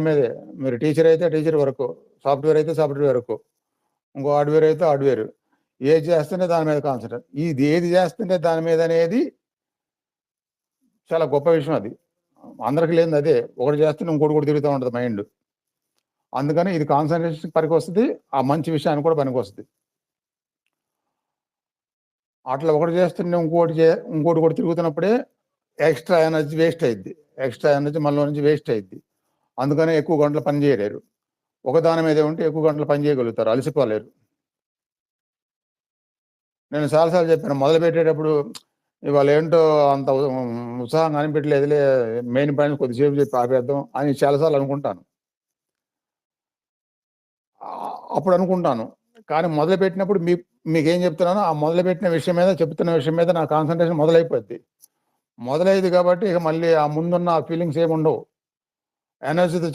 మీదే. మీరు టీచర్ అయితే టీచర్ వరకు, సాఫ్ట్‌వేర్ అయితే సాఫ్ట్‌వేర్ వరకు, ఇంకో హార్డ్‌వేర్ అయితే హార్డ్‌వేర్. ఏది చేస్తుంటే దాని మీద కాన్సంట్రేట్. ఇది ఏది చేస్తుంటే దాని మీద అనేది చాలా గొప్ప విషయం అది. అందరికి లేనిది అదే. ఒకటి చేస్తుంటే ఇంకోటి కూడా తిరుగుతా ఉంటది మైండ్. అందుకని ఇది కాన్సంట్రేషన్‌కి పనికొస్తది. ఆ మంచి విషయానికి కూడా పనికొస్తది. అట్లా ఒకటి చేస్తుంటే ఇంకోటి కూడా తిరుగుతున్నప్పుడే ఎక్స్‌ట్రా ఎనర్జీ వేస్ట్ అయిద్ది. ఎక్స్‌ట్రా ఎనర్జీ మనలో నుంచి వేస్ట్ అయిద్ది. అందుకనే ఎక్కువ గంటలు పని చేయలేరు. ఒక దాని మీదే ఉంటే ఎక్కువ గంటలు పని చేయగలుగుతారు. అలసిపోలేరు. నేను చాలా సార్లు చెప్పాను. మొదలుపెట్టేటప్పుడు ఇవాళ ఏంటో అంత ఉత్సాహంగా అనిపించలేదులే, మెయిన్ పని కొద్దిసేపు చెప్పి ఆపేద్దాం అని చాలా సార్లు అనుకుంటాను. అప్పుడు అనుకుంటాను. కానీ మొదలుపెట్టినప్పుడు మీకేం చెప్తున్నానో ఆ మొదలుపెట్టిన విషయం మీద, చెప్తున్న విషయం మీద నా కాన్సంట్రేషన్ మొదలైపోద్ది. మొదలైంది కాబట్టి ఇక మళ్ళీ ఆ ముందున్న ఫీలింగ్స్ ఏముండవు. ఎనర్జీతో